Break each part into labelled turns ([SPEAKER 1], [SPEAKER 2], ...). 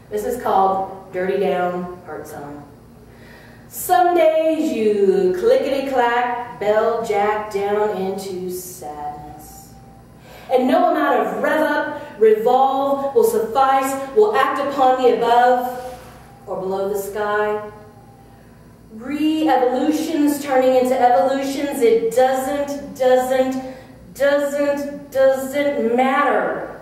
[SPEAKER 1] This is called Dirty Down Heart Song. Some days you clickety-clack, bell jack down into sadness. And no amount of rev up, revolve will suffice, will act upon the above or below the sky. Re-evolutions turning into evolutions, it doesn't matter.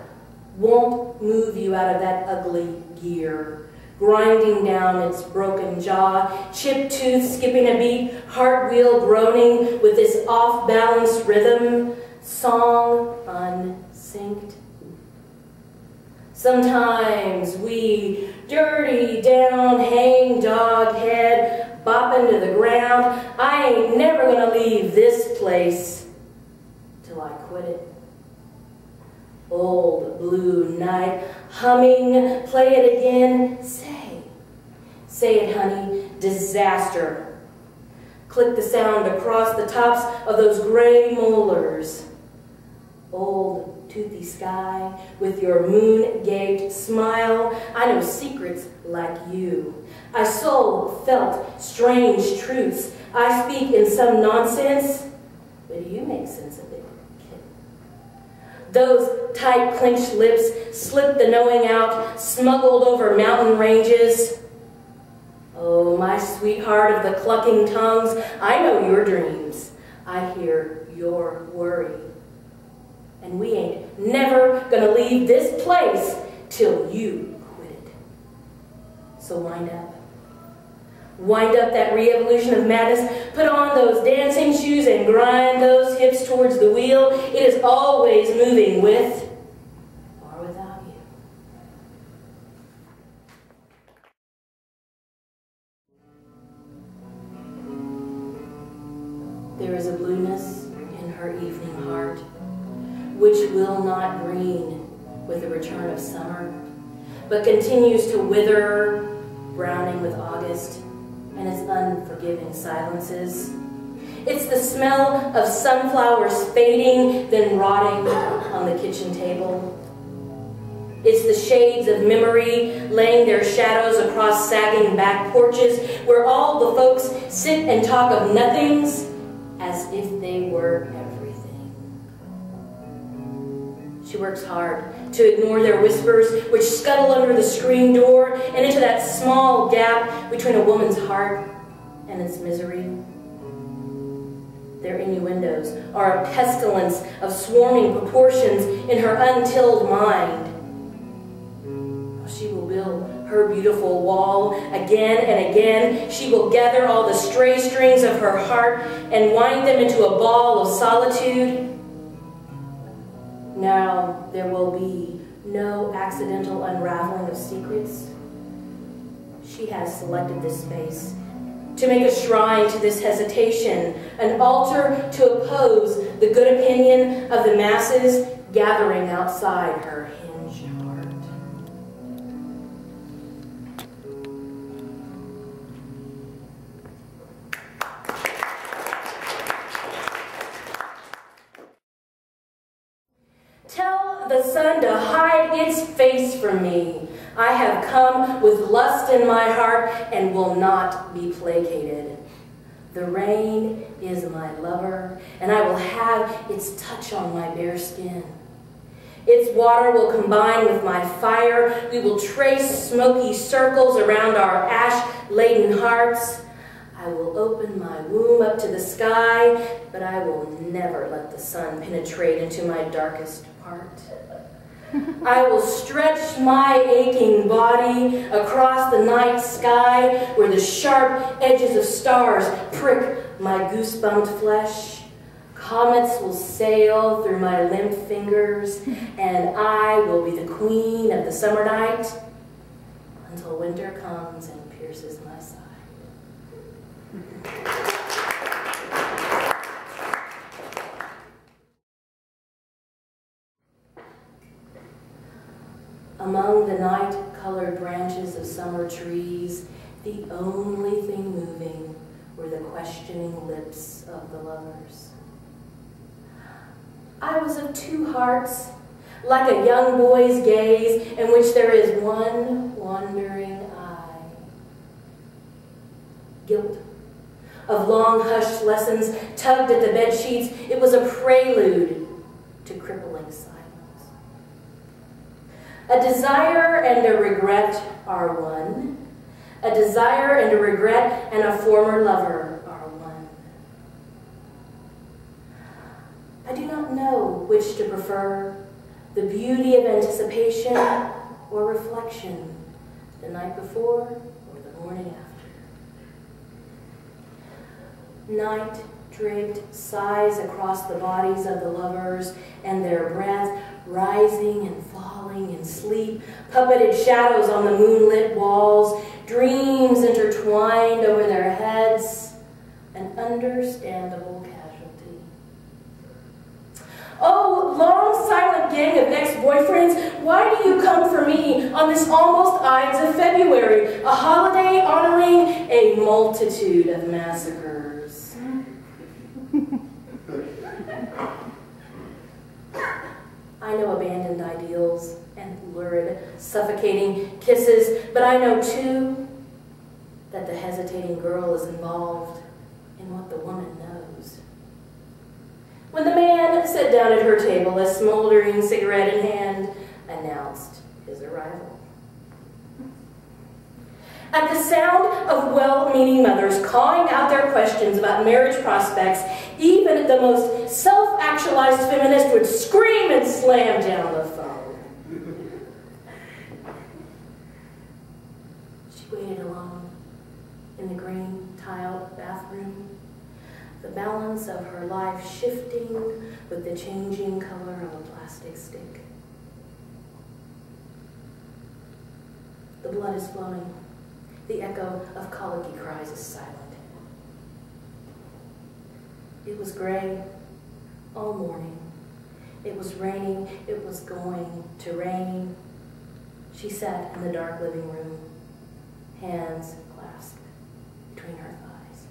[SPEAKER 1] Won't move you out of that ugly gear. Grinding down its broken jaw, chipped tooth skipping a beat, heart wheel groaning with this off-balanced rhythm, song unsynced. Sometimes we dirty down, hang dog head, bopping to the ground. I ain't never gonna leave this place till I quit it. Old blue night, humming, play it again, say it honey, disaster. Click the sound across the tops of those gray molars. Old toothy sky, with your moon-gaped smile, I know secrets like you. I soul felt strange truths. I speak in some nonsense, but you make sense of it. Those tight clenched lips slip the knowing out, smuggled over mountain ranges. Oh, my sweetheart of the clucking tongues, I know your dreams. I hear your worry. And we ain't never gonna leave this place till you quit it. So wind up. Wind up that re-evolution of madness, put on those dancing shoes and grind those hips towards the wheel. It is always moving with or without you. There is a blueness in her evening heart, which will not green with the return of summer, but continues to wither, browning with August and its unforgiving silences. It's the smell of sunflowers fading, then rotting on the kitchen table. It's the shades of memory laying their shadows across sagging back porches where all the folks sit and talk of nothings as if they were everything. She works hard to ignore their whispers, which scuttle under the screen door and into that small gap between a woman's heart and its misery. Their innuendos are a pestilence of swarming proportions in her untilled mind. She will build her beautiful wall again and again. She will gather all the stray strings of her heart and wind them into a ball of solitude. Now there will be no accidental unraveling of secrets. She has selected this space to make a shrine to this hesitation, an altar to oppose the good opinion of the masses gathering outside her hinged heart. Tell the sun to hide its face from me. I have come with lust in my heart and will not be placated. The rain is my lover, and I will have its touch on my bare skin. Its water will combine with my fire. We will trace smoky circles around our ash-laden hearts. I will open my womb up to the sky, but I will never let the sun penetrate into my darkest part. I will stretch my aching body across the night sky where the sharp edges of stars prick my goosebumped flesh. Comets will sail through my limp fingers, and I will be the queen of the summer night until winter comes and pierces my side. Among the night-colored branches of summer trees, the only thing moving were the questioning lips of the lovers. I was of two hearts, like a young boy's gaze in which there is one wandering eye. Guilt of long hushed lessons tugged at the bed sheets. It was a prelude to crippling silence. A desire and a regret are one. A desire and a regret and a former lover are one. I do not know which to prefer, the beauty of anticipation or reflection, the night before or the morning after. Night draped sighs across the bodies of the lovers, and their breath rising and falling in sleep, puppeted shadows on the moonlit walls, dreams intertwined over their heads, an understandable casualty. Oh, long silent gang of ex-boyfriends, why do you come for me on this almost Ides of February, a holiday honoring a multitude of massacres? I know abandoned ideals and lurid, suffocating kisses, but I know too that the hesitating girl is involved in what the woman knows. When the man sat down at her table, a smoldering cigarette in hand, announced his arrival. At the sound of well-meaning mothers cawing out their questions about marriage prospects, even the most self-actualized feminist would scream and slam down the phone. She waited alone in the green tiled bathroom, the balance of her life shifting with the changing color of a plastic stick. The blood is flowing. The echo of colicky cries is silent. It was gray all morning. It was raining. It was going to rain. She sat in the dark living room, hands clasped between her thighs.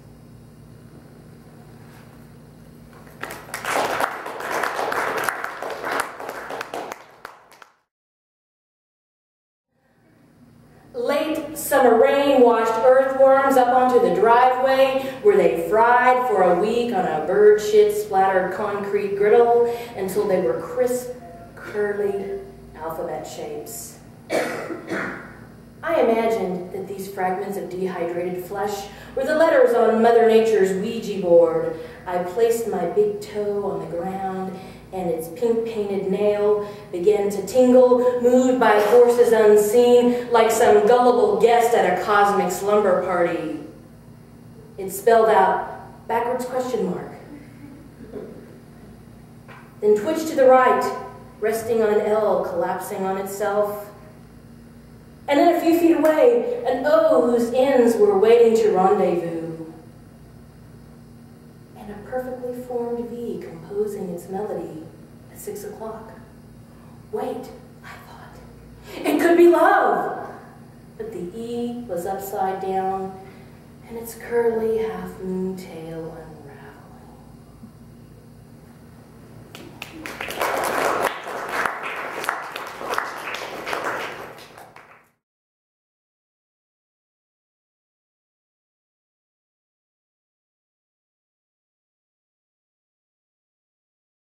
[SPEAKER 1] Late summer rain washed earthworms up onto the driveway where they fried for a week on a bird shit splattered concrete griddle until they were crisp, curly alphabet shapes. I imagined that these fragments of dehydrated flesh were the letters on Mother Nature's Ouija board. I placed my big toe on the ground, and its pink-painted nail began to tingle, moved by forces unseen, like some gullible guest at a cosmic slumber party. It spelled out, backwards question mark. Then twitched to the right, resting on an L, collapsing on itself. And then a few feet away, an O whose ends were waiting to rendezvous. And a perfectly formed V composing its melody at 6 o'clock. Wait, I thought, it could be love. But the E was upside down, and its curly half-moon tail